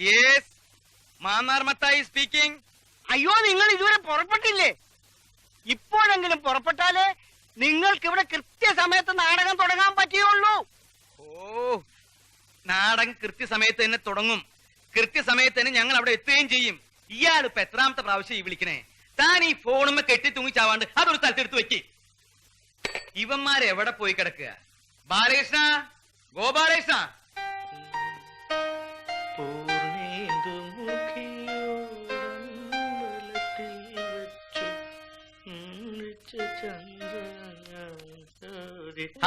Yes, Mannar Mathai speaking. അയ്യോ, നിങ്ങൾ ഇതുവരെ പുറപ്പെട്ടില്ലേ? ഇപ്പോഴെങ്കിലും പുറപ്പെട്ടാലേ നിങ്ങൾക്ക് ഇവിടെ കൃത്യസമയത്ത് നാടകം തുടങ്ങാൻ പറ്റുകയുള്ളൂ. ഓ, നാടകം കൃത്യസമയത്ത് തന്നെ തുടങ്ങും. കൃത്യസമയത്ത് തന്നെ ഞങ്ങൾ അവിടെ എത്തുകയും ചെയ്യും. ഇയാൾ ഇപ്പൊ എത്രാമത്തെ പ്രാവശ്യം ഈ വിളിക്കണേ? താൻ ഈ ഫോണുമ്മ കെട്ടി തൂങ്ങിച്ചാവാണ്ട് അതൊരു സ്ഥലത്തെടുത്ത് വെക്ക്. ഇവന്മാരെവിടെ പോയി കിടക്കുക? ബാലകൃഷ്ണ, ഗോപാലകൃഷ്ണ.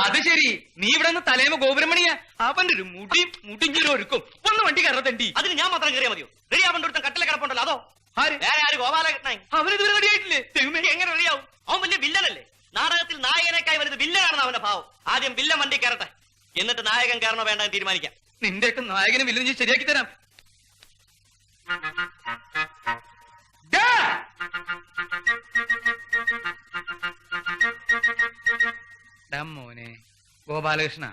അത് ശരി, നീ ഇവിടെ നിന്ന് തലേമ ഗോപുരമണിയാ. അവന്റെ ഒരു മുടിഞ്ഞൊരു ഒരുക്കും. ഒന്ന് വണ്ടി കയറത്തണ്ടി. അതിന് ഞാൻ മാത്രം കയറിയാ മതിയോ? റെഡി ആവേണ്ട ഒരുത്തൻ കട്ടിലെ കിടപ്പുണ്ടല്ലോ, അതോ? ആര് ഗോപാലകൃഷ്ണൻ? അവനിതുവരെ റെഡിയായിട്ടില്ലേ? എങ്ങനെ റെഡിയാവും? അവൻ വലിയ വില്ലനല്ലേ? നാടകത്തിൽ നായകനേക്കായി വലുത് വില്ലനാണെന്ന് അവന്റെ ഭാവം. ആദ്യം വില്ലൻ വണ്ടി കയറട്ടെ, എന്നിട്ട് നായകൻ കയറണോ വേണ്ട തീരുമാനിക്കാം. നിന്റെയൊക്കെ നായകനെ വില്ലൻ ഞാൻ ശരിയാക്കി തരാം. മോനെ ഗോപാലകൃഷ്ണ,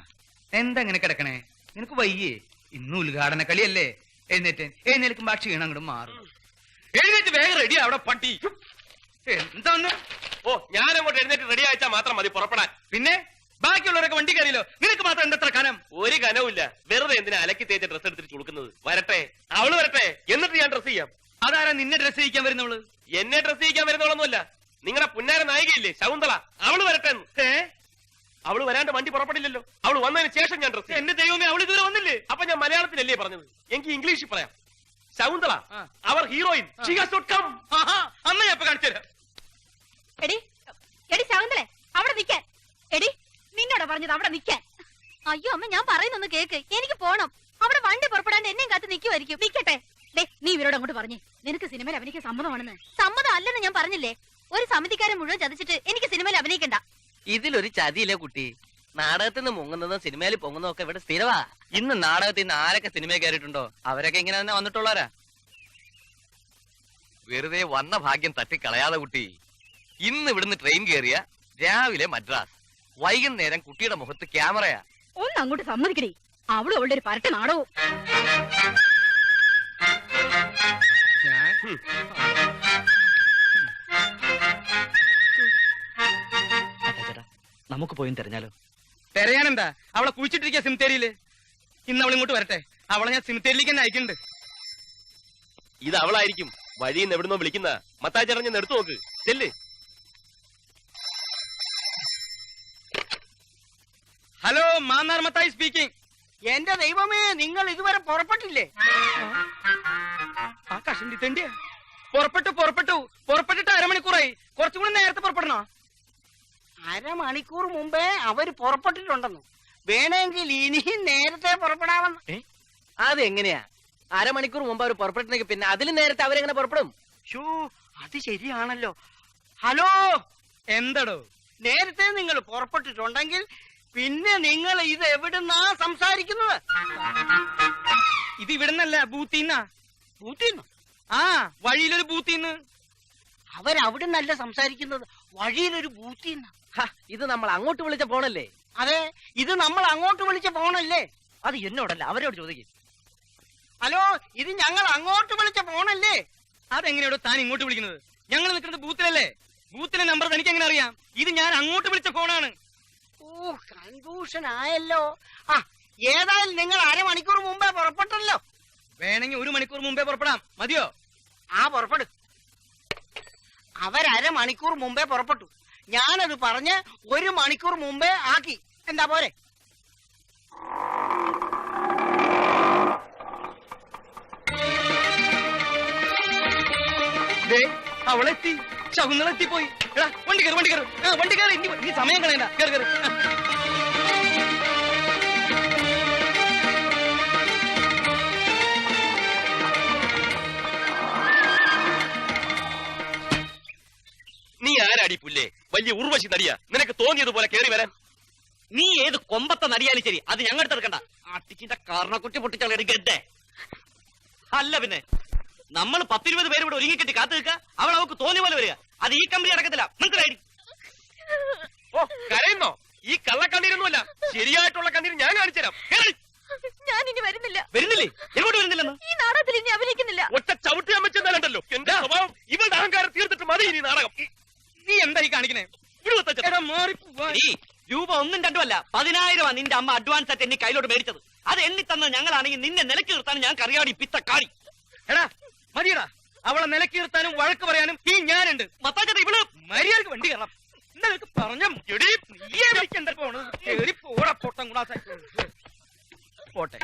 എന്താ ഇങ്ങനെ കിടക്കണേ? നിനക്ക് വയ്യേ? ഇന്ന് ഉദ്ഘാടന കളിയല്ലേ? എഴുന്നേൽക്കുമ്പോ ക്ഷീണം അങ്ങോട്ട് മാറും. എഴുന്നേറ്റ് വേഗം റെഡി അവിടെ പട്ടി. എന്താന്ന്? ഓ, ഞാൻ അങ്ങോട്ട് എഴുന്നേറ്റ് റെഡി അയച്ചാൽ മാത്രം മതി പുറപ്പെടാൻ. പിന്നെ ബാക്കിയുള്ളവരൊക്കെ വണ്ടി കയറിയല്ലോ, നിനക്ക് മാത്രം എന്തത്ര കനം? ഒരു കനവുമില്ല. വെറുതെ എന്തിനാ അലക്കി തേച്ച ഡ്രസ് എടുത്തിട്ട് ചുളുക്കുന്നത്? വരട്ടെ, അവള് വരട്ടെ, എന്നിട്ട് ഞാൻ ഡ്രസ് ചെയ്യാം. അതാരാ നിന്നെ ഡ്രസ് ചെയ്യിക്കാൻ വരുന്നവള്? എന്നെ ഡ്രസ് ചെയ്യിക്കാൻ വരുന്നവളൊന്നുമല്ല, നിങ്ങളുടെ പുന്നാര നായികയില്ലേ ശകുന്തള, അവള് വരട്ടെ. അവള് വരാണ്ട് വണ്ടി പുറപ്പെടില്ലല്ലോ. അവള് വന്നതിന് ശേഷം ഞാൻ ഡ്രസ്. എന്റെ ദൈവമേ, അവള് ഇതുവരെ വന്നില്ലേ? അപ്പൊ ഞാൻ മലയാളത്തിലല്ലേ പറഞ്ഞത്, എനിക്ക് ഇംഗ്ലീഷിൽ പറയാം. ശകുന്തള, അവർ ഹീറോയിൻ, അമ്മ ഞാൻ കാണിച്ചു തരാം. എടി എടി ശകുന്തളെ, അവിടെ നിൽക്കാൻ. എടി, നിന്നോടാ പറഞ്ഞത് അവിടെ നിൽക്കാൻ. അയ്യോ അമ്മ, ഞാൻ പറയുന്നൊന്ന് കേക്ക്. എനിക്ക് പോണം. അവിടെ വണ്ടി പുറപ്പെടാണ്ട് എന്നെയും കാത്ത് നിൽക്കുമായിരിക്കും. നിൽക്കട്ടെ. നീ ഇവരോട് അങ്ങോട്ട് പറഞ്ഞേ, നിനക്ക് സിനിമയിൽ അഭിനയിക്കാൻ സമ്മതമാണെന്ന്. സമ്മതം അല്ലെന്ന് ഞാൻ പറഞ്ഞില്ലേ? ഒരു സമിതിക്കാരെ മുഴുവൻ ചതിച്ചിട്ട് എനിക്ക് സിനിമയിൽ അഭിനയിക്കണ്ട. ഇതിലൊരു ചതിയില്ലേ കുട്ടി? നാടകത്തിൽ നിന്ന് മുങ്ങുന്നതും സിനിമയിൽ പൊങ്ങുന്നതും ഒക്കെ ഇവിടെ സ്ഥിരവാ. ഇന്ന് നാടകത്തിൽ നിന്ന് ആരൊക്കെ സിനിമയിൽ കയറിയിട്ടുണ്ടോ അവരൊക്കെ ഇങ്ങനെ തന്നെ വന്നിട്ടുള്ളവരാ. വെറുതെ വന്ന ഭാഗ്യം തട്ടിക്കളയാതെ കുട്ടി. ഇന്ന് ഇവിടുന്ന് ട്രെയിൻ കയറിയ രാവിലെ മദ്രാസ്, വൈകുന്നേരം കുട്ടിയുടെ മുഖത്ത് ക്യാമറയാ. ഒന്ന് അങ്ങോട്ട് സമ്മതിക്കണേ. അവളും അവളുടെ ഒരു പരട്ട നാടകവും. നമുക്ക് പോയി തെരഞ്ഞാലോ? തെരയാനെന്താ? അവളെ കുഴിച്ചിട്ടിരിക്കുക സിമിത്തേരിയില്. ഇന്ന് അവൾ ഇങ്ങോട്ട് വരട്ടെ, അവളെ ഞാൻ സിമിത്തേരിയിലേക്ക് തന്നെ അയക്കുന്നുണ്ട്. ഇത് അവളായിരിക്കും. വഴിയിൽ നിന്ന് എവിടുന്നോ വിളിക്കുന്ന. മത്തായി ചേട്ടൻ എടുത്തു നോക്ക്, ചെല്ല്. Hello, Mannar Mathai speaking. എന്റെ ദൈവമേ, നിങ്ങൾ ഇതുവരെ പുറപ്പെട്ടില്ലേ? ആ കഷണ്ടി തെണ്ടിയാ. പുറപ്പെട്ടിട്ട് അരമണിക്കൂറായി. കുറച്ചും കൂടി നേരത്തെ പുറപ്പെടണോ? അരമണിക്കൂർ മുമ്പേ അവര് പുറപ്പെട്ടിട്ടുണ്ടെന്നു. വേണമെങ്കിൽ ഇനിയും നേരത്തെ പുറപ്പെടാമെന്ന്. അതെങ്ങനെയാ? അരമണിക്കൂർ മുമ്പ് അവർ പുറപ്പെട്ടെങ്കിൽ പിന്നെ അതിലും നേരത്തെ അവരെങ്ങനെ പുറപ്പെടും? ഷോ, അത് ശരിയാണല്ലോ. ഹലോ, എന്തടോ? നേരത്തെ നിങ്ങൾ പുറപ്പെട്ടിട്ടുണ്ടെങ്കിൽ പിന്നെ നിങ്ങൾ ഇത് എവിടുന്നാ സംസാരിക്കുന്നത്? ഇത് ഇവിടുന്നല്ല, ബൂത്തിന്നാ. ബൂത്തിന്ന്? ആ, വഴിയിലൊരു ബൂത്തിന്ന്. അവരവിടുന്നല്ല സംസാരിക്കുന്നത്, വഴിയിലൊരു ബൂത്തിന്ന്. ഇത് നമ്മൾ അങ്ങോട്ട് വിളിച്ച ഫോണല്ലേ? അതെ, ഇത് നമ്മൾ അങ്ങോട്ട് വിളിച്ച ഫോണല്ലേ? അത് എന്നോടല്ല, അവരോട് ചോദിക്കും. ഹലോ, ഇത് ഞങ്ങൾ അങ്ങോട്ട് വിളിച്ച ഫോണല്ലേ? അതെങ്ങനെയാണോ താൻ ഇങ്ങോട്ട് വിളിക്കുന്നത്? ഞങ്ങൾ നിൽക്കുന്നത് ബൂത്തിലല്ലേ? ബൂത്തിലെ നമ്പർ തനിക്ക് എങ്ങനെ അറിയാം? ഇത് ഞാൻ അങ്ങോട്ട് വിളിച്ച ഫോണാണ്. ഓ, കൺഫ്യൂഷൻ ആയല്ലോ. ആ, ഏതായാലും നിങ്ങൾ അരമണിക്കൂർ മുമ്പേ പുറപ്പെട്ടല്ലോ. വേണമെങ്കിൽ 1 മണിക്കൂർ മുമ്പേ പുറപ്പെടാം. മതിയോ? ആ, പുറപ്പെടും. അവരമണിക്കൂർ മുമ്പേ പുറപ്പെട്ടു. ഞാനത് പറഞ്ഞ് 1 മണിക്കൂർ മുമ്പേ ആക്കി. എന്താ പോരെ? അവളെത്തി, ശകുന്തളെത്തിപ്പോയി. എടാ, വണ്ടി കയറി. നീ സമയം കളയണ്ട, കയറി. നീ ആരാടി പുല്ലേ? വലിയ ഉർവശി നടിയാ. നിനക്ക് തോന്നിയതുപോലെ കയറി വരാൻ. നീ ഏത് കൊമ്പത്തെ നടിയാലും ശരി, അത് ഞങ്ങളുടെ എടുക്കണ്ട. അട്ടിച്ചിന്റെ കാരണക്കുറ്റി പൊട്ടിച്ചാൽ ഗഡ്ഡേ. അല്ല പിന്നെ നമ്മൾ 10-20 പേര് ഇവിടെ ഒരുങ്ങിക്കെട്ടി കാത്തു നിൽക്കുക. അവൾ അവൾക്ക് തോന്നിയ പോലെ വരിക. അത് ഈ കമ്പനി അടക്കത്തില്ല. മനസ്സിലായി? ഓ, കരയുന്നോ? ഈ കള്ളക്കണ്ണീരൊന്നുമല്ല, ശരിയായിട്ടുള്ള കണ്ണീര് ഞാൻ കാണിച്ചു തരാം. ഞാൻ ഇനി വരുന്നില്ല. വരുന്നില്ലേ? എങ്ങോട്ട് വരുന്നില്ലെന്ന്? ഈ നാടകത്തിൽ അഹങ്കാരം തീർത്തിട്ട് മതി ഇനി നാടകം. നീ എന്തായി കാണിക്കണേ? രൂപ 1 2 അല്ല 10,000 നിന്റെ അമ്മ അഡ്വാൻസ് ആയിട്ട് എന്നെ കയ്യിലോട്ട് മേടിച്ചത്. അത് എണ്ണി തന്ന ഞങ്ങളാണെങ്കിൽ നിന്നെ നിലക്ക് നിർത്താൻ ഞാൻ കറിയാടി പിത്തക്കാടി. എടാ മതിയടാ, അവളെ നിലക്ക് നിർത്താനും വഴക്ക് പറയാനും ഈ ഞാനുണ്ട്. മത്താച്ചേട്ടാ ഇവള് മര്യാദക്ക് വണ്ടി കയറാം. നിനക്ക് പറഞ്ഞ പോട്ടെ,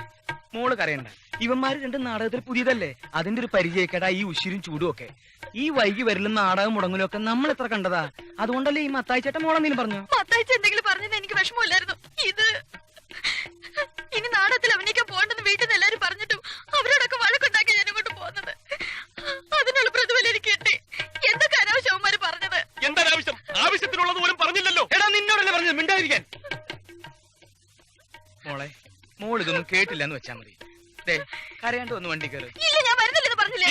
മോള് കരയണ്ട. ഇവന്മാര് രണ്ടും നാടകത്തിൽ പുതിയതല്ലേ, അതിന്റെ ഒരു പരിചയക്കേടാ ഈ ഉശിരും ചൂടും ഒക്കെ. ഈ വൈകി വരലും നാടകം മുടങ്ങലും ഒക്കെ നമ്മൾ എത്ര കണ്ടതാ. അതുകൊണ്ടല്ലേ ഈ മത്തായി ചേട്ടൻ മോളെന്തെങ്കിലും പറഞ്ഞു. മത്തായിച്ച എന്തെങ്കിലും പറഞ്ഞത് എനിക്ക് വിഷമമില്ലായിരുന്നു. ഇത് ഇനി നാടകത്തിൽ അഭിനയിക്കാൻ പോകണ്ടെന്ന് വീട്ടിൽ നിന്ന് എല്ലാരും പറഞ്ഞിട്ടും അവരോടൊക്കെ വഴക്കുണ്ടാക്കി ഞാൻ ഇങ്ങോട്ട് പോകുന്നത്. അതിനുള്ള പ്രതിഫലം എനിക്ക് കിട്ടി. എന്തൊക്കെ അനാവശ്യവന്മാര് പറഞ്ഞത്. എന്താവശ്യം? ആവശ്യത്തിനുള്ളത് പോലും പറഞ്ഞില്ലല്ലോ. എടാ നിന്നോടല്ലേ പറഞ്ഞത് മിണ്ടാതിരിക്കാൻ. മോളെ, മോൾ ഇതൊന്നും കേട്ടില്ല എന്ന് വെച്ചാ മതി. കരയാണ്ട് ഒന്ന് വണ്ടി കയറി. ഇല്ല, ഞാൻ വരുന്നില്ലെന്ന് പറഞ്ഞില്ലേ.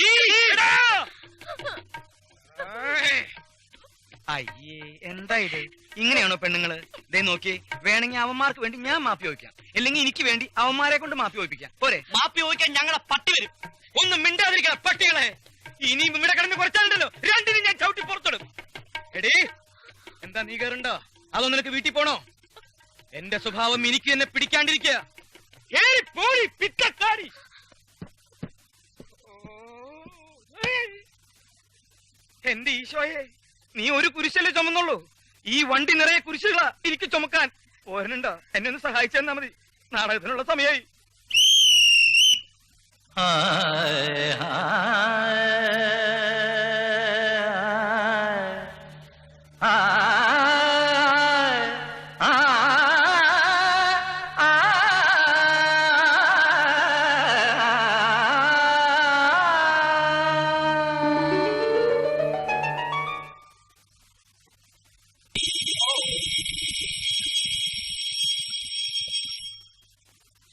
അയ്യേ, എന്താ ഇത്? ഇങ്ങനെയാണോ പെണ്ണുങ്ങള്? ദേ നോക്കി, വേണമെങ്കിൽ അവന്മാർക്ക് വേണ്ടി ഞാൻ മാപ്പി ചോദിക്കാം, അല്ലെങ്കിൽ എനിക്ക് വേണ്ടി അവന്മാരെ കൊണ്ട് മാപ്പി ചോദിപ്പിക്കാം. പോരെ? മാപ്പി ചോദിക്കാൻ ഞങ്ങളെ പട്ടി വരും. ഒന്നും മിണ്ടാതിരിക്കണം പട്ടികളെ. ഇനിയും ഇവിടെ കിടന്ന് കുറച്ചാലുണ്ടല്ലോ രണ്ടിനും ഞാൻ ചവിട്ടി പുറത്തിടും. എടീ, എന്താ നീ കയറുണ്ടോ? അതോ നിനക്ക് വീട്ടിൽ പോണോ? എന്റെ സ്വഭാവം എനിക്ക് എന്നെ പിടിക്കാണ്ടിരിക്കുക. എന്റെ ഈശോയെ, നീ ഒരു കുരിശല്ലേ ചുമന്നുള്ളൂ? ഈ വണ്ടി നിറയെ കുരിശുകളാ എനിക്ക് ചുമക്കാൻ. ഓരനുണ്ടോ? എന്നെ ഒന്ന് സഹായിച്ചു തന്നാ മതി. നാടകത്തിനുള്ള സമയമായി.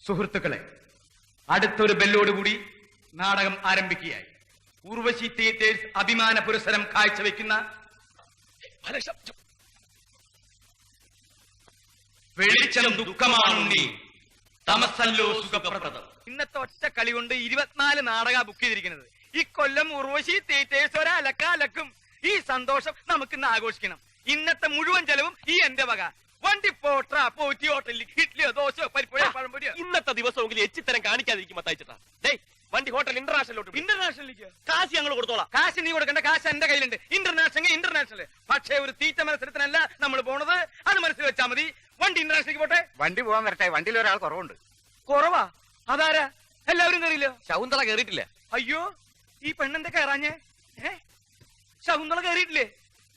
സുഹൃത്തുക്കളെ, അടുത്തൊരു ബെല്ലോടുകൂടി നാടകം ആരംഭിക്കുകയായി. ഊർവശി തിയേറ്റേഴ്സ് അഭിമാന പുരസ്സരം കാഴ്ചവെക്കുന്ന വെളിച്ചം ദുഃഖമാണുണ്ണി, തമസല്ലോ സുഖപ്രദം. ഇന്നത്തെ ഒറ്റ കളി കൊണ്ട് 24 നാടക ബുക്ക് ചെയ്തിരിക്കുന്നത്. ഇക്കൊല്ലം ഊർവശി തിയേറ്റേഴ്സ് ഒരലക്കും. ഈ സന്തോഷം നമുക്കിന്ന് ആഘോഷിക്കണം. ഇന്നത്തെ മുഴുവൻ ചെലവും ഈ എന്റെ വക. വണ്ടി പോട്ട പോറ്റി ഹോട്ടലിലേക്ക് ഇഡ്ലിയോ ദോശയോ പരിപ്പുഴയോ പഴംപൊരിയോ. ഇന്നത്തെ ദിവസമെങ്കിലും എച്ചിത്തരം കാണിക്കാതിരിക്കും മത്തായിച്ചേട്ടാ. വണ്ടി ഹോട്ടൽ ഇന്റർനാഷണലിലേക്ക് കാശ് ഞങ്ങൾ കൊടുത്തോളാം. കാശ് നീ കൊടുക്കേണ്ട, കാശ് എന്റെ കയ്യിലുണ്ട്. ഇന്റർനാഷണൽ. പക്ഷേ ഒരു തീറ്റ മത്സരത്തിനല്ല നമ്മൾ പോണത്, അത് മനസ്സിൽ വെച്ചാൽ മതി. വണ്ടി ഇന്റർനാഷണലിലേക്ക് പോട്ടെ. വണ്ടി പോകാൻ വരട്ടെ. വണ്ടിയിൽ ഒരാൾ കുറവുണ്ട്. കുറവാ? അതാരാ? എല്ലാവരും കയറിയില്ലോ? ശകുന്തള കേറിയിട്ടില്ല. അയ്യോ, ഈ പെണ്ണെന്താ കയറാഞ്ഞേ? ശകുന്തള കയറിയിട്ടില്ലേ?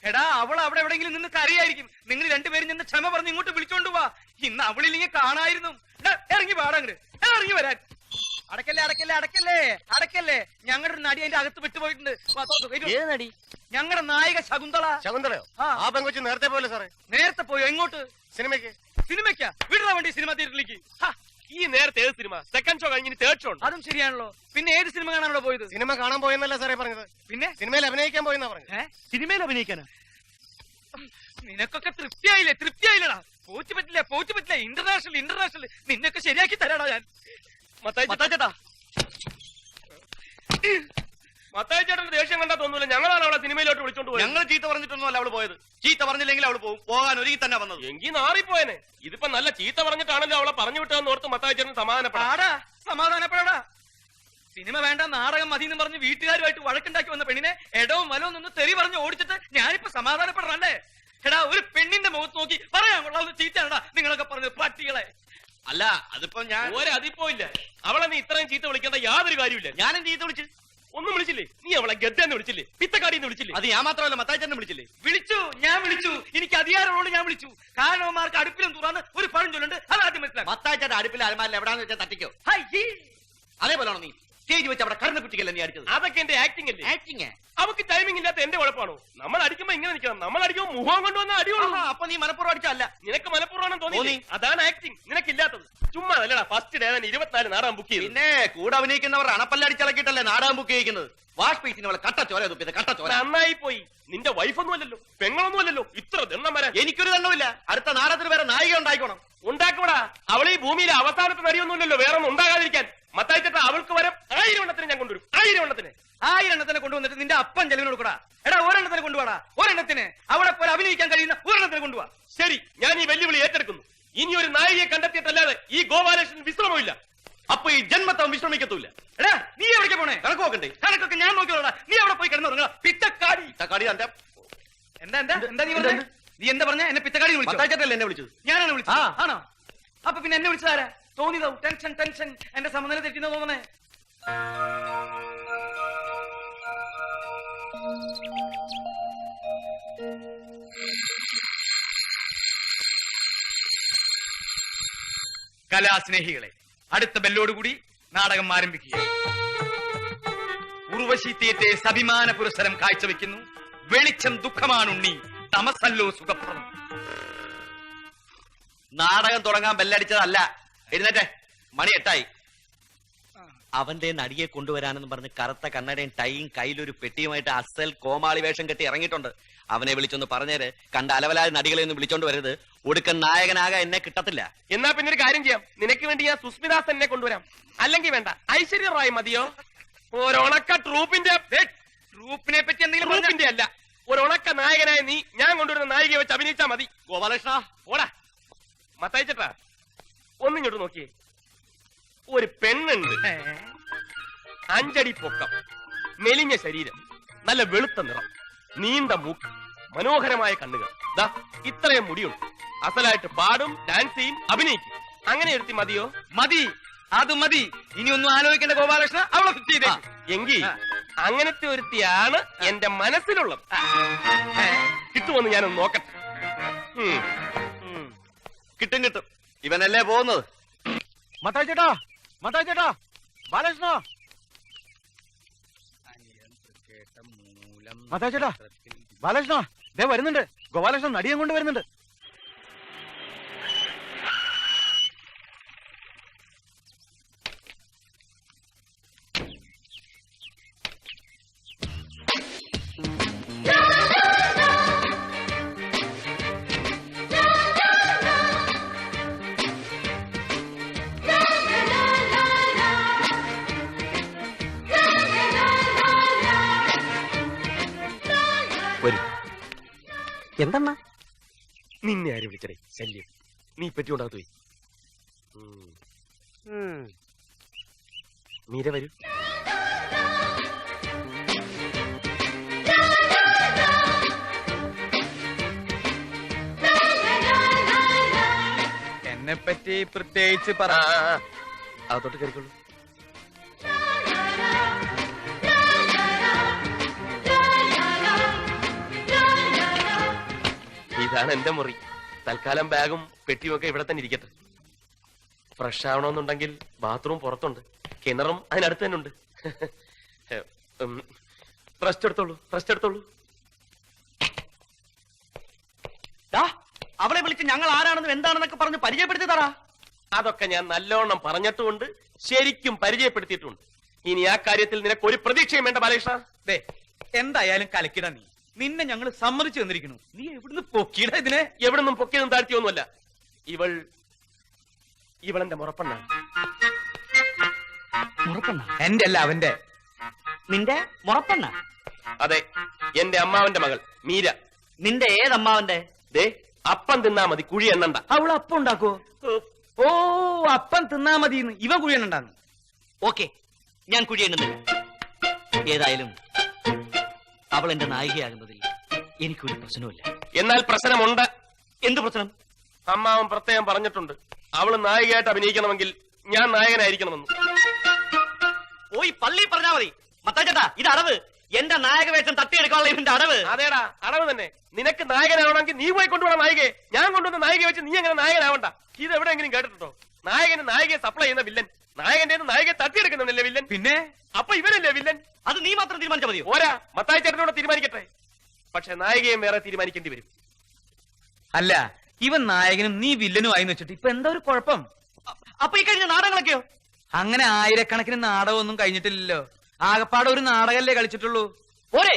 എടാ, അവൾ അവിടെ എവിടെയെങ്കിലും നിന്ന് കരയായിരിക്കും. നിങ്ങൾ രണ്ടുപേരും നിന്ന് ക്ഷമ പറഞ്ഞ് ഇങ്ങോട്ട് വിളിച്ചോണ്ട് പോവാ. ഇന്ന് അവളില്ലെങ്കിൽ കാണായിരുന്നു. ഇറങ്ങി പാടങ്ങട്, ഇറങ്ങി വരാൻ. അടക്കല്ലേ. ഞങ്ങളുടെ ഒരു നടി അതിന്റെ അകത്ത് വിട്ടുപോയിട്ടുണ്ട്. നടി? ഞങ്ങളുടെ നായിക ശകുന്തള. ശകുന്തളയോ? ആ പെങ്കൊച്ച് നേരത്തെ പോലെ സാറേ. നേരത്തെ പോയോ? എങ്ങോട്ട്? സിനിമയ്ക്കാ? വിടറ വണ്ടി സിനിമ തിയേറ്ററിലേക്ക്. ഈ നേരത്തെ ഏത് സിനിമ? സെക്കൻഡ് ഷോ കഴിഞ്ഞ് തേർഡ് ഷോ. അതും ശരിയാണല്ലോ. പിന്നെ ഏത് സിനിമ കാണാനോ പോയത്? സിനിമ കാണാൻ പോയെന്നല്ല സാറേ പറഞ്ഞത്. പിന്നെ സിനിമയിൽ അഭിനയിക്കാൻ പോയെന്നാ പറഞ്ഞത്. സിനിമയിൽ അഭിനയിക്കാനാ? നിനക്കൊക്കെ തൃപ്തിയായില്ലടാ. പോച്ചു പറ്റില്ല. ഇന്റർനാഷണൽ നിന്നൊക്കെ ശരിയാക്കി തരാടാ ഞാൻ. മത്തായിച്ചേട്ടാ, മത്തായിച്ചേട്ടന്റെ ദേഷ്യം കണ്ടാ തോന്നൂല. ഞങ്ങളാണ് അവളെ സിനിമയിലോട്ട് വിളിച്ചോണ്ട് പോയത്. ഞങ്ങൾ ചീത്ത പറഞ്ഞിട്ടൊന്നും അല്ല അവള് പോയത്. ചീത്ത പറഞ്ഞില്ലെങ്കിൽ അവള് പോകും. പോകാൻ ഒരുങ്ങി തന്നെ വന്നത്. എങ്കിൽ നാറിപ്പോയനെ. ഇതിപ്പോ നല്ല ചീത്ത പറഞ്ഞിട്ടാണല്ലോ അവളെ പറഞ്ഞു വിട്ടതെന്ന് ഓർത്ത് മത്തായിച്ചേട്ടൻ സമാധാനപ്പെടാടാ. സിനിമ വേണ്ട, നാടകം മതി എന്ന് പറഞ്ഞ് വീട്ടുകാരുമായിട്ട് വഴക്കുണ്ടാക്കി വന്ന പെണ്ണിനെ എടവും വലവും നിന്ന് തെറി പറഞ്ഞ് ഓടിച്ചിട്ട് ഞാനിപ്പോ സമാധാനപ്പെടണല്ലേ? എടാ, ഒരു പെണ്ണിന്റെ മുഖത്ത് നോക്കി പറയാൻ കൊള്ളാവുന്ന ചീത്തയാണടാ നിങ്ങളൊക്കെ പറഞ്ഞത് പട്ടികളെ. അല്ല, അതിപ്പോ ഞാൻ ഒരതിപ്പോ ഇല്ല. അവളെ നീ ഇത്രയും ചീത്ത വിളിക്കേണ്ട യാതൊരു കാര്യമില്ല. ഞാനും ചീത്ത വിളിച്ചു. ഒന്നും വിളിച്ചില്ലേ? നീ അവളെ ഗദ്ദെന്ന് വിളിച്ചില്ലേ? പിത്തക്കാടിന്ന് വിളിച്ചില്ലേ? അത് ഞാൻ മാത്രമല്ല, മത്തായിച്ചേട്ടനെ വിളിച്ചില്ലേ? ഞാൻ വിളിച്ചു. എനിക്ക് അധികാരമുള്ളൂ, ഞാൻ വിളിച്ചു. കാരണവന്മാർക്ക് അടുപ്പിലും തുറന്ന് ഒരു പഴം ചൊല്ലുണ്ട്, അത് ആദ്യം മനസ്സിലാക്കി. മത്തായിച്ചേട്ടൻ അടുപ്പിൽ അലമാരിൽ എവിടാന്ന് വെച്ചാൽ തട്ടിക്കോ. അതേപോലെയാണോ നീ സ്റ്റേജ് വെച്ച് അവിടെ കടന്നു കുട്ടിക്കല്ലേ നീ അടിച്ചത്? അതൊക്കെ എന്റെ ആക്ടിംഗ് അല്ലേ? ആക്ടിങ്? അവക്ക് ടൈമിംഗ് ഇല്ലാത്ത എന്റെ കുഴപ്പമാണോ? നമ്മൾ അടിക്കുമ്പോ ഇങ്ങനെ നിൽക്കണം. നമ്മൾ അടിക്കുമ്പോ മുഖം കൊണ്ടുവന്ന അടിയുള്ളൂ. അപ്പൊ നീ മനപ്പുറം അടിച്ചല്ല. നിനക്ക് മനപ്പുറമാണെന്ന് തോന്നി. അതാണ് ആക്ടിങ്. നിനക്കില്ലാത്തത്. ചുമ്മാ അല്ലടാ. ഫസ്റ്റ് ഡേ 24 നാടകം ബുക്ക് ചെയ്തു. പിന്നെ കൂടെ അഭിനയിക്കുന്നവർ അണപ്പല്ലടിച്ചിളക്കിട്ടല്ലേ നാടകം ബുക്ക് ചെയ്യുന്നത്. വാഷ് പീസിന് അവളെ കട്ടച്ചോല തുപ്പിയത്. കട്ടച്ചോല നന്നായി പോയി. നിന്റെ വൈഫൊന്നും അല്ലല്ലോ, പെങ്ങളൊന്നും അല്ലല്ലോ. ഇത്ര ദണ്ണം വരാൻ എനിക്കൊരു ദണ്ണമില്ല. അടുത്ത നാടകത്തിന് വേറെ നായിക ഉണ്ടായിക്കോണം. ഉണ്ടാക്കൂടാ. അവളെ ഈ ഭൂമിയിലെ അവസാനത്തെ നടിയൊന്നുമില്ലല്ലോ വേറെ ഒന്നും ഉണ്ടാകാതിരിക്കാൻ. മത്തായിച്ചേട്ടാ, അവൾക്ക് വരെ 1000 എണ്ണത്തിന് ഞാൻ കൊണ്ടുവരും. 1000 എണ്ണത്തിന്. 1000 എണ്ണത്തിനെ കൊണ്ടുവന്നിട്ട് നിന്റെ അപ്പം ചെലവിന് കൊടുക്കടാ. എടാ ഒരെണ്ണത്തിനെ കൊണ്ടുപോടാ. ഒരെണ്ണത്തിന് അവിടെ പോലെ അഭിനയിക്കാൻ കഴിയുന്ന ഒരെണ്ണത്തിനെ കൊണ്ടുപോവാ. ശരി, ഞാൻ ഈ വെല്ലുവിളി ഏറ്റെടുക്കുന്നു. ഇനി ഒരു നായികയെ കണ്ടെത്തിയിട്ടല്ലാതെ ഈ ഗോപാലകൃഷ്ണൻ വിശ്രമമില്ല. അപ്പൊ ഈ ജന്മത്തവൻ വിശ്രമിക്കത്തൂല്ല. എടാ നീ എവിടേക്ക് പോണേ? കണക്ക് നോക്കണ്ടേ? കണക്കൊക്കെ ഞാൻ നോക്കിയോടാ. നീ അവിടെ പോയി കിടന്നുറങ്ങാ. പിത്തക്കാടി. തക്കാടി തന്റെ എന്താ എന്താ എന്താ നീ പറഞ്ഞേ? നീ എന്താ പറഞ്ഞ? എന്നെ പിത്തക്കാടി വിളിച്ചു? മത്തായിച്ചേട്ടല്ലേ എന്നെ വിളിച്ചത്? ഞാനാണ് വിളിച്ചത്. ആണോ? അപ്പൊ പിന്നെ എന്നെ വിളിച്ചതാരാ? തോന്നിയതാവും. Tension tension. എന്റെ സമനില തെറ്റിന്ന് തോന്നണേ. കലാസ്നേഹികളെ, അടുത്ത ബെല്ലോടുകൂടി നാടകം ആരംഭിക്കുക. ഉർവശി തിയേറ്റേഴ്സ് അഭിമാന പുരസ്സരം കാഴ്ചവെക്കുന്നു. വെളിച്ചം ദുഃഖമാണുണ്ണി, തമസല്ലോ സുഖപ്രദം. നാടകം തുടങ്ങാൻ ബെല്ലടിച്ചതല്ല. എഴുന്നേറ്റെ, മണി 8 അവന്റെ നടിയെ കൊണ്ടുവരാനെന്ന് പറഞ്ഞ് കറുത്ത കണ്ണടയും ടൈയും കയ്യിലൊരു പെട്ടിയുമായിട്ട് അസൽ കോമാളി വേഷം കെട്ടി ഇറങ്ങിയിട്ടുണ്ട്. അവനെ വിളിച്ചൊന്ന് പറഞ്ഞേര്. കണ്ട അലവലായ നടികളെ ഒന്നും വിളിച്ചോണ്ട് വരരുത്. ഒടുക്കൻ നായകനാകാൻ എന്നെ കിട്ടത്തില്ല. എന്നാ പിന്നെ ഒരു കാര്യം ചെയ്യാം. നിനക്ക് വേണ്ടി ഞാൻ സുസ്മിതാസ് എന്നെ കൊണ്ടുവരാം. അല്ലെങ്കിൽ വേണ്ട, ഐശ്വര്യ റായ് മതിയോ? ഒരണക്ക ട്രൂപ്പിന്റെ ട്രൂപ്പിനെ പറ്റി എന്തെങ്കിലും ട്രൂപ്പിന്റെ അല്ല, ഒരണക്ക നായകനായ നീ ഞാൻ കൊണ്ടുവരുന്ന നായികയെ വെച്ച് അഭിനയിച്ചാ മതി. ഗോപാലകൃഷ്ണ ഓടാ. മത്തായിച്ചേട്ടാ, ഒന്നിങ്ങോട്ട് നോക്കിയേ. ഒരു പെണ്ണുണ്ട്, 5 അടി പൊക്കം, മെലിഞ്ഞ ശരീരം, നല്ല വെളുത്ത നിറം, നീണ്ട മൂക്ക്, മനോഹരമായ കണ്ണുകൾ, ദാ ഇത്രയും മുടിയുണ്ട്. അസലായിട്ട് പാടും, ഡാൻസ് ചെയ്യും, അഭിനയിക്കും. അങ്ങനെ എടുത്തി മതിയോ? മതി, അത് മതി. ഇനി ഒന്നും ആലോചിക്കേണ്ട ഗോപാലകൃഷ്ണ, അവളെ ഫിക്സ് ചെയ്തേ. എങ്കിൽ അങ്ങനത്തെ ഒരുത്തിയാണ് എന്റെ മനസ്സിലുള്ളത്. കിട്ടുമെന്ന് ഞാനൊന്ന് നോക്കട്ടെ. കിട്ടും കിട്ടും. ഇവനല്ലേ പോകുന്നത്? മത്തായിച്ചേട്ടാ, മത്തായിച്ചേട്ടാ, ബാലകൃഷ്ണ, മത്തായിച്ചേട്ടാ, ബാലകൃഷ്ണ ദേ വരുന്നുണ്ട്. ഗോപാലകൃഷ്ണൻ നടിയും കൊണ്ട് വരുന്നുണ്ട്. എന്തെന്നാ നിന്നെ ആര് വിളിച്ചടേ? ശല്യം. നീ പറ്റിയോണ്ടാകത്ത് പോയി. മീര വരൂ. എന്നെ പറ്റി പ്രത്യേകിച്ച് പറ. അതോട്ട് കയറിക്കോളൂ. ഇതാണ് എന്റെ മുറി. തൽക്കാലം ബാഗും പെട്ടിയും ഇവിടെ തന്നെ ഇരിക്കട്ടെ. ഫ്രഷ് ആവണമെന്നുണ്ടെങ്കിൽ ബാത്റൂം പുറത്തുണ്ട്, കിണറും അതിനടുത്ത് തന്നെ ഉണ്ട്. റെസ്റ്റ് എടുത്തോളൂ, റെസ്റ്റ് എടുത്തോളൂ. അവളെ വിളിച്ച് ഞങ്ങൾ ആരാണെന്നും എന്താണെന്നൊക്കെ പറഞ്ഞ് പരിചയപ്പെടുത്തി തറാ. അതൊക്കെ ഞാൻ നല്ലോണം പറഞ്ഞിട്ടുമുണ്ട്, ശരിക്കും പരിചയപ്പെടുത്തിയിട്ടുണ്ട്. ഇനി ആ കാര്യത്തിൽ നിനക്ക് ഒരു പ്രതീക്ഷയും വേണ്ട ബാലകൃഷ്ണ. എന്തായാലും കലക്കിട. നീ നിന്നെ ഞങ്ങൾ സമ്മതിച്ചു തന്നിരിക്കുന്നു. നീ എവിടുന്ന് പൊക്കിയിട ഇതിനെ? എവിടുന്നും പൊക്കിയതും താഴ്ത്തിയൊന്നുമല്ല. ഇവളെന്റെ മുറപ്പെണ്ണാണ്. എന്റെ അല്ല, അവന്റെ. നിന്റെ മുറപ്പെണ്ണ? അതെ, എന്റെ അമ്മാവന്റെ മകൾ മീര. നിന്റെ ഏതമ്മാവന്റെ? ദേ, അപ്പം തിന്നാ മതി, കുഴി എണ്ണണ്ട. അവള് അപ്പം ഉണ്ടാക്കോ? ഓ, അപ്പം തിന്നാ മതി. ഇവൻ കുഴി എണ്ണണ്ടാന്ന്. ഓക്കെ, ഞാൻ കുഴി എണ്ണുന്നില്ല. ഏതായാലും അവൾ എന്റെ നായികയാകുന്നതിൽ എനിക്കൊരു പ്രശ്നവുമില്ല. എന്നാൽ പ്രശ്നമുണ്ട്. എന്ത് പ്രശ്നം? അമ്മാവൻ പ്രത്യേകം പറഞ്ഞിട്ടുണ്ട്, അവള് നായികയായിട്ട് അഭിനയിക്കണമെങ്കിൽ ഞാൻ നായകനായിരിക്കണമെന്ന്. പോയി പള്ളി പറഞ്ഞാ മതി. മത്താച്ചേട്ടാ, ഇത് അടവ്. എന്റെ നായക വേഷം തട്ടിയെടുക്കാനുള്ള ഇവന്റെ അടവ്. അതേടാ, അടവ് തന്നെ. നിനക്ക് നായകനാവണമെങ്കിൽ നീ പോയി കൊണ്ടുപോകണം നായികയെ. ഞാൻ കൊണ്ടുവന്ന നായികയെ വെച്ച് നീ അങ്ങനെ നായകനാവണ്ട. ഇത് എവിടെയെങ്കിലും കേട്ടിട്ടുണ്ടോ? നായകന് നായികയെ സപ്ലൈ ചെയ്യുന്ന വില്ലൻ, നായകന്റെ നായികയെ തട്ടിയെടുക്കുന്നല്ലേ വില്ലൻ. പിന്നെ അപ്പൊ ഇവനല്ലേ വില്ലൻ? അത് നീ മാത്രം തീരുമാനിച്ചാൽ മതിയോ? ഓരാ, മത്തായി ചേട്ടനോട് തീരുമാനിക്കട്ടെ. പക്ഷെ നായികയും വേറെ തീരുമാനിക്കേണ്ടി വരും. അല്ല, ഇവൻ നായകനും നീ വില്ലനും ആയി വെച്ചിട്ട് ഇപ്പൊ എന്താ ഒരു കുഴപ്പം? അപ്പൊ ഈ കഴിഞ്ഞ നാടകങ്ങളൊക്കെയോ? അങ്ങനെ ആയിരക്കണക്കിന് നാടകമൊന്നും കഴിഞ്ഞിട്ടില്ലല്ലോ. ആകപ്പാടെ ഒരു നാടകല്ലേ കളിച്ചിട്ടുള്ളൂ. ഓരേ,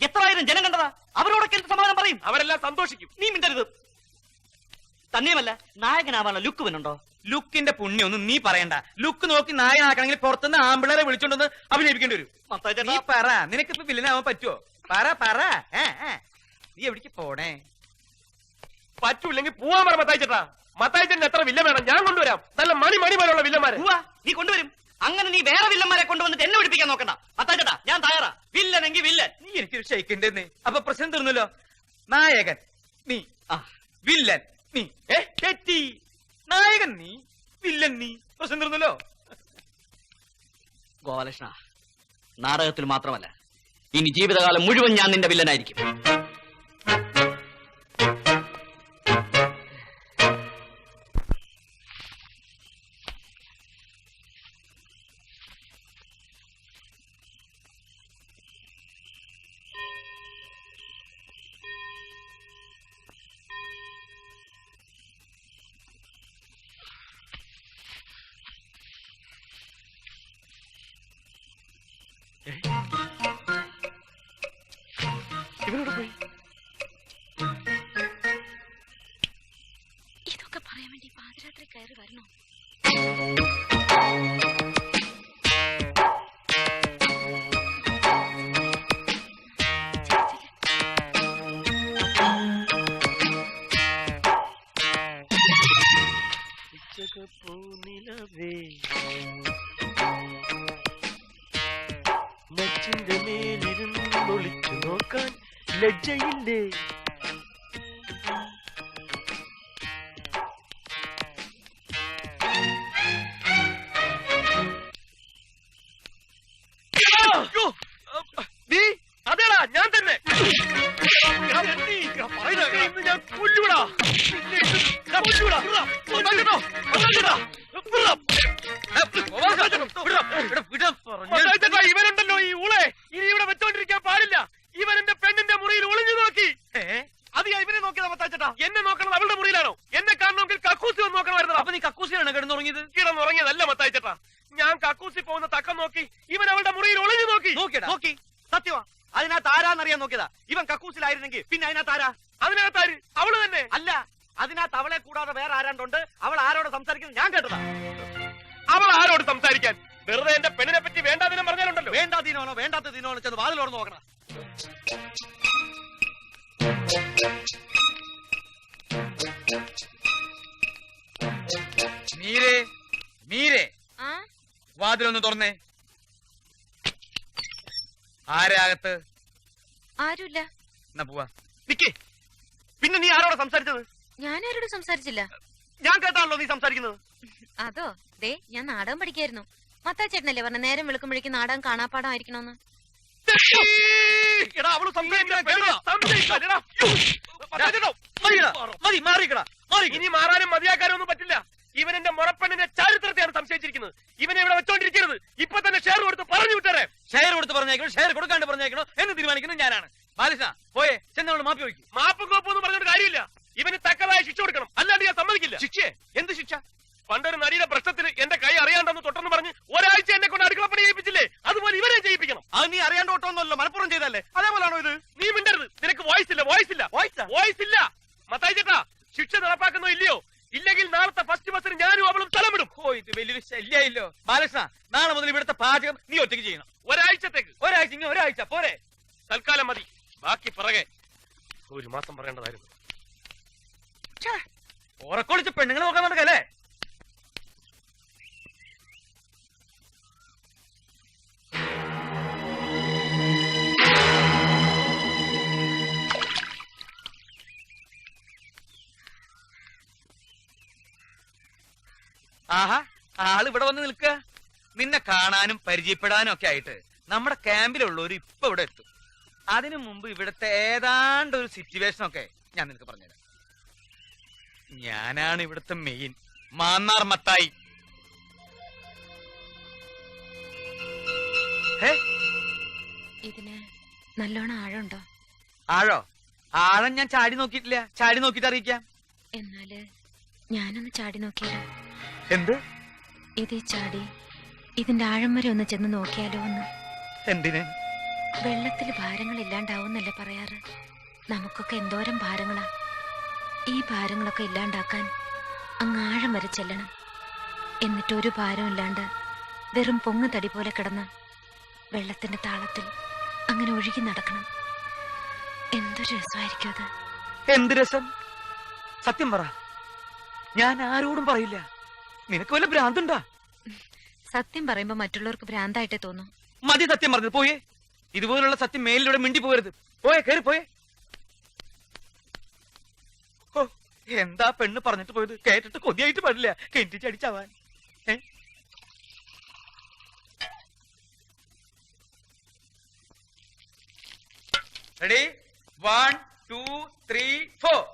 എത്രായിരം ജനം കണ്ടതാ. അവരോടൊക്കെ എന്ത് സമാധാനം പറയും? അവരെല്ലാം സന്തോഷിക്കും. നീ മിണ്ടരുത്. തന്നെയുമല്ല, നായകനാവാനുള്ള ലുക്ക് വേണുണ്ടോ? ലുക്കിന്റെ പുണ്യം ഒന്നും നീ പറയണ്ട. ലുക്ക് നോക്കി നായനാക്കണമെങ്കിൽ പുറത്തുനിന്ന് ആമ്പിളരെ വിളിച്ചോണ്ടൊന്ന് അഭിനയിപ്പിക്കേണ്ടി വരും. നീ പറ, നിനക്കിപ്പോ വില്ലനാവാൻ പറ്റുമോ? പറ. നീ എവിടേക്ക് പോണേ? പറ്റൂല്ലെങ്കിൽ പോവാൻ പറ മത്തായിച്ചേട്ടാ. മത്തായിച്ചേട്ടന് എത്ര വില്ല വേണം? ഞാൻ കൊണ്ടുവരാം. നല്ല മണി പോലുള്ള വില്ലന്മാരെ. നീ കൊണ്ടുവരും. അങ്ങനെ നീ വേറെ വില്ലന്മാരെ കൊണ്ടുവന്നിട്ട് എന്നെ പിടിപ്പിക്കാൻ നോക്കണ്ട. മത്തായിച്ചേട്ടാ, ഞാൻ തയ്യാറാ. വില്ലനെങ്കിൽ വില്ലൻ. നീ എനിക്കൊരു ഷെയ്ക്കണ്ടെന്ന്. അപ്പൊ പ്രശ്നം തീർന്നല്ലോ. നായകൻ നീ, വില്ലൻ നീ. തെറ്റി. നായകൻ നീ, വില്ലൻ നീ. പ്രശ്നം തീർന്നല്ലോ. ഗോപാലകൃഷ്ണ, നാടകത്തിൽ മാത്രമല്ല, ഇനി ജീവിതകാലം മുഴുവൻ ഞാൻ നിന്റെ വില്ലനായിരിക്കും. ഇവനോട് പോയി. ഇതൊക്കെ പറയാൻ വേണ്ടി പാതിരാത്രി കയറി വരണോ? മച്ചിന്റെ മേലിരുന്ന് ഒളിച്ചു നോക്കാൻ ലജ്ജയില്ലേ? നീ അതേടാ, ഞാൻ തന്നെ. ഇന്ന് ഞാൻ കൊല്ലുവിടാ. ഇവനുണ്ടല്ലോ ഈ ഊളെ, ഇനി ഇവിടെ വെച്ചോണ്ടിരിക്കാൻ പാടില്ല. ഇവൻ എന്റെ പെണ്ണിന്റെ മുറിയിൽ ഒളിഞ്ഞു നോക്കി. അത് ഇവനെ നോക്കിയതാ മത്താച്ചേട്ടാ. എന്നെ നോക്കണം അവളുടെ മുറിയിലാണോ? എന്നെ കാണണമെങ്കിൽ കക്കൂസി വന്ന് നോക്കണമായിരുന്നു. അപ്പൊ നീ കക്കൂസിലാണ് കിടന്നുറങ്ങിയത്? കിടന്നുറങ്ങിയതല്ല മത്താച്ചേട്ടാ. ഞാൻ കക്കൂസി പോകുന്ന തക്കം നോക്കി ഇവൻ അവളുടെ മുറിയിൽ ഒളിഞ്ഞു നോക്കി. നോക്കി സത്യമാ. അതിനകത്ത് ആരാന്നറിയാൻ നോക്കിയതാ. ഇവൻ കക്കൂസിലായിരുന്നെങ്കിൽ പിന്നെ അതിനകത്ത് ആരാ? അതിനകത്താര്? അവള് തന്നെ. അല്ല, അതിനകത്ത് അവളെ കൂടാതെ വേറെ ആരാണ്ടുണ്ട്. അവൾ ആരോട് സംസാരിക്കുന്നത് ഞാൻ കേട്ടതാ. അവൾ ആരോട് സംസാരിക്കാൻ? വെറുതെ എന്റെ പെണ്ണിനെ പറ്റി വേണ്ടാതിനം പറഞ്ഞാലുണ്ടല്ലോ. വേണ്ടാതീനോനോ വേണ്ടാത്ത ദിനോനോ ചെന്ന് വാതിലോട് നോക്കണം. മീരേ, വാതിലൊന്ന് തുറന്നേ. ആരാകത്ത്? ആരുമില്ല. എന്നാ പോവാ. നിക്കേ, പിന്നെ നീ ആരോട് സംസാരിച്ചത്? ഞാൻ ആരോടും സംസാരിച്ചില്ല. ഞാൻ കേട്ടാണല്ലോ നീ സംസാരിക്കുന്നത്. അതോ, ദേ ഞാൻ നാടകം പഠിക്കായിരുന്നു. മത്താച്ചേട്ടനല്ലേ പറഞ്ഞ നേരം വെളുക്കുമ്പോഴേക്കും നാടകം കാണാപ്പാടമായിരിക്കണോന്ന്. അവള് ഇനി മാറാനും മതിയാക്കാനും ഒന്നും പറ്റില്ല. ഇവൻ എന്റെ മുറപ്പെണ്ണിന്റെ ചരിത്രത്തെയാണ് സംശയിച്ചിരിക്കുന്നത്. ഇവനെ ഇവിടെ വെച്ചോണ്ടിരിക്കുന്നത്. ഇപ്പൊ തന്നെ ഷെയർ കൊടുത്ത് പറഞ്ഞു വിട്ടേ. ഷെയർ കൊടുത്ത് പറഞ്ഞേക്കണോ ഷെയർ കൊടുക്കാണ്ട് പറഞ്ഞേക്കണോ എന്ന് തീരുമാനിക്കുന്നത് ഞാനാണ്. ബാലകൃഷ്ണ പോയെ ചെന്നവള് മാപ്പി വയ്ക്കും. മാപ്പും കോപ്പും ഒന്നും പറഞ്ഞിട്ട് കാര്യമില്ല. ഇവന് തക്കതായ ശിക്ഷ കൊടുക്കണം, അല്ലാണ്ട് ഞാൻ സമ്മതിക്കില്ല. ശിക്ഷയെ? എന്ത് ശിക്ഷ? പണ്ടൊരു നടിയുടെ പ്രശ്നത്തിന് എന്റെ കൈ അറിയാണ്ടെന്ന് തൊട്ടെന്ന് പറഞ്ഞ് ഒരാഴ്ച എന്നെ കൊണ്ട് അടുക്കളപ്പണി ചെയ്യിപ്പിച്ചില്ലേ? അതുപോലെ ഇവരെ ചെയ്യിപ്പിക്കണം. അത് നീ അറിയാണ്ട് ഓട്ടോന്നല്ലോ, മലപ്പുറം ചെയ്തല്ലേ? അതേപോലാണോ ഇത്? നീ മിണ്ടരുത്. നിനക്ക് വോയിസ് ഇല്ല. മത്തായി ചേട്ടാ, ശിക്ഷ നടപ്പാക്കുന്നോ ഇല്ലയോ? ഇല്ലെങ്കിൽ നാളത്തെ ഫസ്റ്റ് ബസ്സിന് ഞാനും അവളും സ്ഥലമിടും. ഓ, ഇത് വലിയൊരു ശല്യമായില്ലോ. ബാലകൃഷ്ണ, നാളെ മുതൽ ഇവിടുത്തെ പാചകം നീ ഒറ്റയ്ക്ക് ചെയ്യണം. ഒരാഴ്ചത്തേക്ക്. ഒരാഴ്ച പോരെ? തൽക്കാലം മതി. ബാക്കി പിറകെ ഒരു മാസം പറയേണ്ടതായിരുന്നു. ഉറക്കൊളിച്ച് പെണ്ണുങ്ങളെ നോക്കാൻ നടക്കല്ലേ? ആഹാ, ആള് ഇവിടെ വന്ന് നിൽക്കുക. നിന്നെ കാണാനും പരിചയപ്പെടാനും ഒക്കെ ആയിട്ട് നമ്മുടെ ക്യാമ്പിലുള്ളവർ ഇപ്പൊ ഇവിടെ എത്തും. അതിനു മുമ്പ് ഇവിടുത്തെ ഏതാണ്ട് ഒരു സിറ്റുവേഷൻ ഒക്കെ ഞാൻ നിനക്ക് പറഞ്ഞുതരാം. ഞാനാണ് ഇവിടുത്തെ മെയിൻ മാന്നാർ മത്തായി. ഇതിന് നല്ലോണം ആഴമുണ്ടോ? ആഴം ഞാൻ ചാടി നോക്കിയിട്ടില്ല. ചാടി നോക്കിട്ട് അറിയിക്കാം. എന്നാല് ഞാനൊന്ന് ചാടി നോക്കിയാലോ? എന്ത്? ഇതേ ചാടി ഇതിന്റെ ആഴം വരെ ഒന്ന് ചെന്ന് നോക്കിയാലോ എന്ന്. എന്തിന്? വെള്ളത്തിൽ ഭാരങ്ങൾ ഇല്ലാണ്ടാവുന്നല്ലേ പറയാറ്? നമുക്കൊക്കെ എന്തോരം ഭാരങ്ങളാ. ഈ ഭാരങ്ങളൊക്കെ ഇല്ലാണ്ടാക്കാൻ അങ്ങ് ആഴം വരെ ചെല്ലണം. എന്നിട്ട് ഒരു ഭാരമില്ലാണ്ട് വെറും പൊങ്ങ് തടി പോലെ കിടന്ന് വെള്ളത്തിന്റെ താളത്തിൽ അങ്ങനെ ഒഴുകി നടക്കണം. എന്തൊരു രസമായിരിക്കും അത്. എന്ത് രസം? സത്യം പറ, ഞാൻ ആരോടും പറയില്ല. നിനക്ക് വല്ല ഭ്രാന്തുണ്ടാ? സത്യം പറയുമ്പോ മറ്റുള്ളവർക്ക് ഭ്രാന്തായിട്ടേ തോന്നും. മതി സത്യം പറഞ്ഞത്, പോയേ. ഇതുപോലുള്ള സത്യം മേലിലൂടെ മിണ്ടി പോകരുത്. പോയേ, കയറി പോയേ. ഓ, എന്താ പെണ്ണ് പറഞ്ഞിട്ട് പോയത്? കേട്ടിട്ട് കൊതിയായിട്ട് പാടില്ല, കെട്ടിച്ചടിച്ചാവാൻ. റെഡി? 1 2 3 4.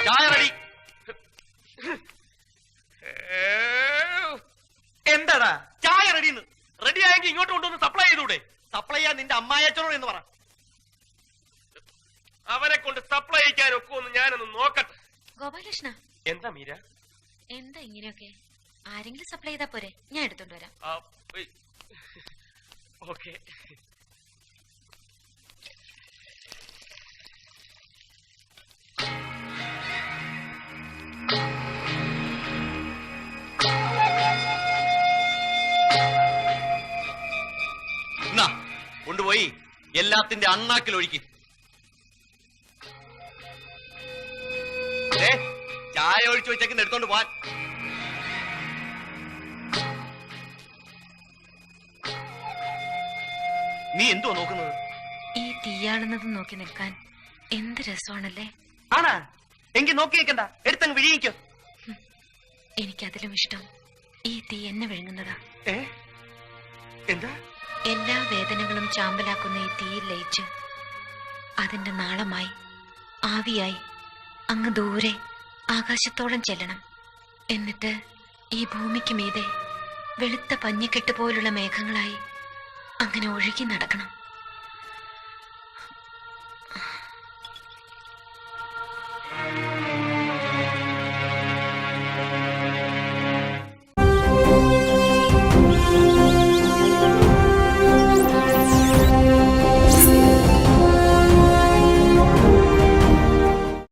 ചായ റെഡി. എന്താടാ? ചായ റെഡിന്ന്. റെഡി ആയെങ്കിൽ ഇങ്ങോട്ട് കൊണ്ടുവന്ന് സപ്ലൈ ചെയ്തൂടെ? സപ്ലൈ ചെയ്യാൻ നിന്റെ അമ്മായച്ചനോട് എന്ന് പറ. അവരെ കൊണ്ട് സപ്ലൈ ചെയ്യാൻ ഒക്കുമെന്ന് ഞാനൊന്ന് നോക്കട്ടെ. ഗോപാലകൃഷ്ണ, എന്താ മീര? എന്താ ഇങ്ങനെയൊക്കെ? ആരെങ്കിലും സപ്ലൈ ചെയ്താ പോരെ, ഞാൻ എടുത്തോണ്ട് വരാം. ഓക്കെ. കൊണ്ടുപോയി എല്ലാത്തിന്റെ അണ്ണാക്കിൽ ഒഴിക്കും. ചായ ഒഴിച്ചു വെച്ചേക്കുന്ന എടുത്തോണ്ട് പോവാൻ. നീ എന്തുവാ നോക്കുന്നത്? ഈ തീയാളുന്നത് നോക്കി നിൽക്കാൻ എന്ത് രസമാണല്ലേ. ആണാ? എങ്കിൽ നോക്കി നിൽക്കണ്ട, എടുത്തങ്ങ് വിഴിയിക്കോ. എനിക്കതിലും ഇഷ്ടം ഈ തീ എന്നെ വിഴുങ്ങുന്നതാ. എന്താ? എല്ലാ വേദനകളും ചാമ്പലാക്കുന്ന ഈ തീയിൽ ലയിച്ച് അതിന്റെ നാളമായി ആവിയായി അങ്ങ് ദൂരെ ആകാശത്തോളം ചെല്ലണം. എന്നിട്ട് ഈ ഭൂമിക്ക് മീതെ വെളുത്ത പഞ്ഞിക്കെട്ട് പോലുള്ള മേഘങ്ങളായി അങ്ങനെ ഒഴുകി നടക്കണം.